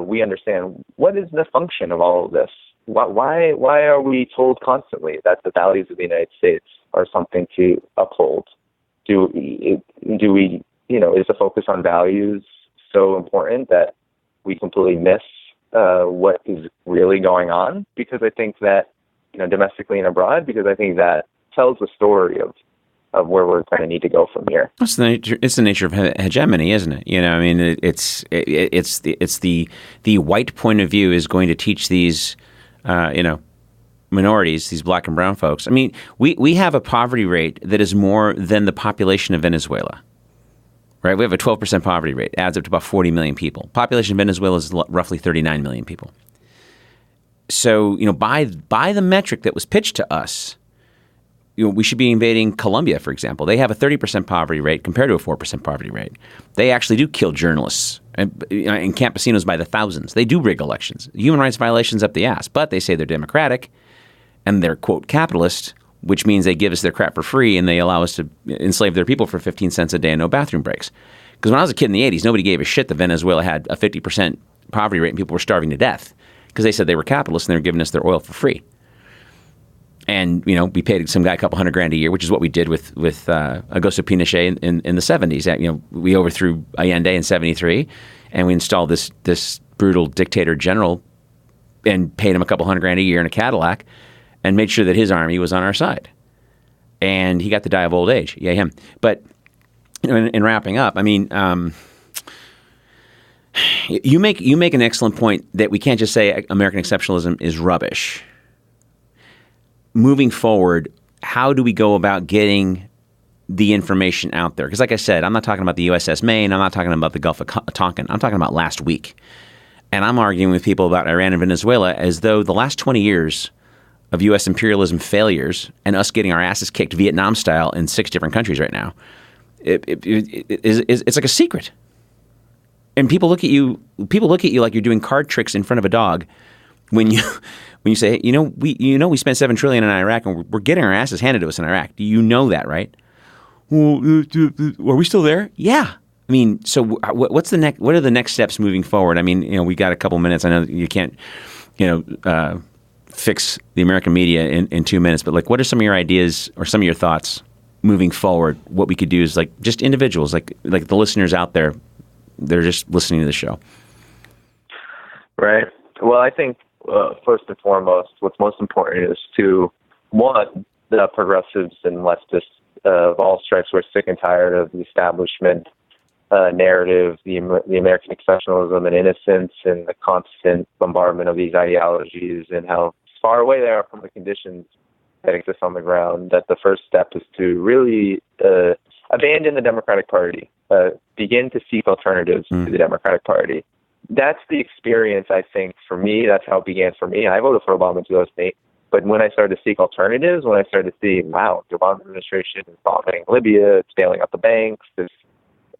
we understand what is the function of all of this. Why are we told constantly that the values of the United States are something to uphold? Do we, is the focus on values so important that we completely miss what is really going on? Because I think that, domestically and abroad, because I think that tells the story of of where we're going to need to go from here. It's the nature of hegemony, isn't it? I mean, it's the white point of view is going to teach these, minorities, these black and brown folks. I mean, we have a poverty rate that is more than the population of Venezuela, right? We have a 12% poverty rate, adds up to about 40 million people. Population of Venezuela is roughly 39 million people. So, by the metric that was pitched to us, we should be invading Colombia, for example. They have a 30% poverty rate compared to a 4% poverty rate. They actually do kill journalists and campesinos by the thousands. They do rig elections. Human rights violations up the ass. But they say they're democratic and they're, quote, capitalist, which means they give us their crap for free and they allow us to enslave their people for 15 cents a day and no bathroom breaks. Because when I was a kid in the 80s, nobody gave a shit that Venezuela had a 50% poverty rate and people were starving to death because they said they were capitalists and they were giving us their oil for free. And, we paid some guy a couple $100,000 a year, which is what we did with Augusto Pinochet in the 70s. We overthrew Allende in 73, and we installed this brutal dictator general and paid him a couple $100,000 a year in a Cadillac and made sure that his army was on our side. And he got to die of old age. Yay, him. But in wrapping up, I mean, you make an excellent point that we can't just say American exceptionalism is rubbish. Moving forward, how do we go about getting the information out there? Because like I said, I'm not talking about the USS Maine. I'm not talking about the Gulf of Tonkin. I'm talking about last week. And I'm arguing with people about Iran and Venezuela as though the last 20 years of U.S. imperialism failures and us getting our asses kicked Vietnam style in 6 different countries right now, it's like a secret. And people look at you like you're doing card tricks in front of a dog when you say, hey, we spent $7 trillion in Iraq and we're getting our asses handed to us in Iraq. Do you know that, right? Well, are we still there? Yeah. I mean, so what's the next? What are the next steps moving forward? I mean, we got a couple minutes. I know you can't, fix the American media in 2 minutes, but like, what are some of your ideas or some of your thoughts moving forward? What we could do is like just individuals, like the listeners out there, they're just listening to the show. Right. Well, I think first and foremost, what's most important is to, one, the progressives and leftists of all stripes who are sick and tired of the establishment narrative, the American exceptionalism and innocence, and the constant bombardment of these ideologies and how far away they are from the conditions that exist on the ground, that the first step is to really abandon the Democratic Party, begin to seek alternatives to the Democratic Party. That's the experience, I think, for me. That's how it began for me. I voted for Obama in 2008. But when I started to seek alternatives, when I started to see, wow, the Obama administration is bombing Libya, it's bailing out the banks, it's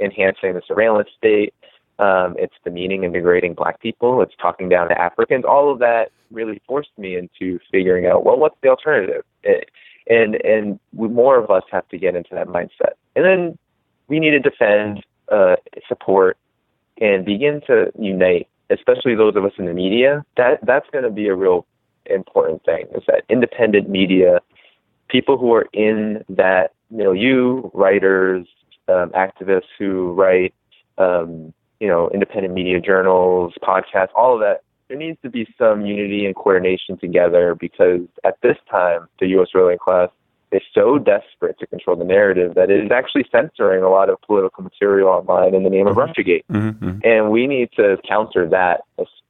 enhancing the surveillance state, it's demeaning and degrading black people, it's talking down to Africans, all of that really forced me into figuring out, well, what's the alternative? And more of us have to get into that mindset. And then we need to defend, support, and begin to unite, especially those of us in the media. That's going to be a real important thing, is that independent media, people who are in that milieu, writers, activists who write, independent media journals, podcasts, all of that, there needs to be some unity and coordination together, because at this time, the U.S. ruling class is so desperate to control the narrative that it is actually censoring a lot of political material online in the name of Russiagate. Mm-hmm. And we need to counter that.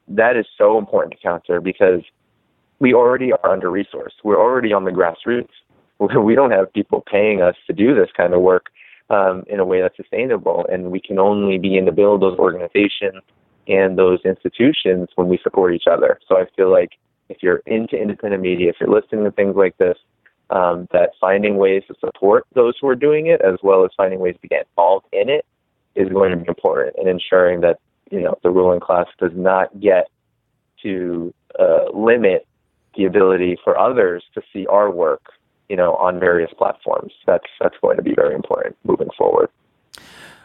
That is so important to counter, because we already are under-resourced. We're already on the grassroots. We don't have people paying us to do this kind of work in a way that's sustainable. And we can only begin to build those organizations and those institutions when we support each other. So I feel like if you're into independent media, if you're listening to things like this, that finding ways to support those who are doing it, as well as finding ways to get involved in it, is going to be important, and ensuring that the ruling class does not get to limit the ability for others to see our work, on various platforms. That's going to be very important moving forward.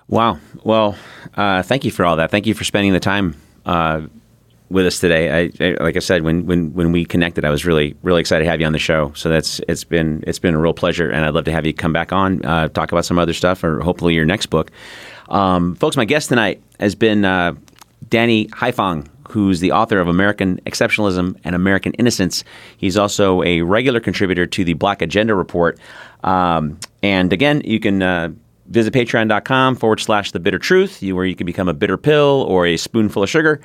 Wow. Well, thank you for all that. Thank you for spending the time with us today. I like I said, when we connected, I was really, really excited to have you on the show. So it's been a real pleasure, and I'd love to have you come back on, talk about some other stuff, or hopefully your next book. Folks, my guest tonight has been Danny Haiphong, who's the author of American Exceptionalism and American Innocence. He's also a regular contributor to the Black Agenda Report. And again, you can visit patreon.com/The Bitter Truth, where you can become a bitter pill or a spoonful of sugar.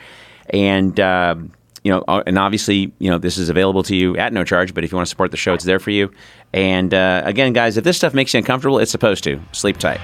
And, and obviously, this is available to you at no charge. But if you want to support the show, it's there for you. And again, guys, if this stuff makes you uncomfortable, it's supposed to. Sleep tight.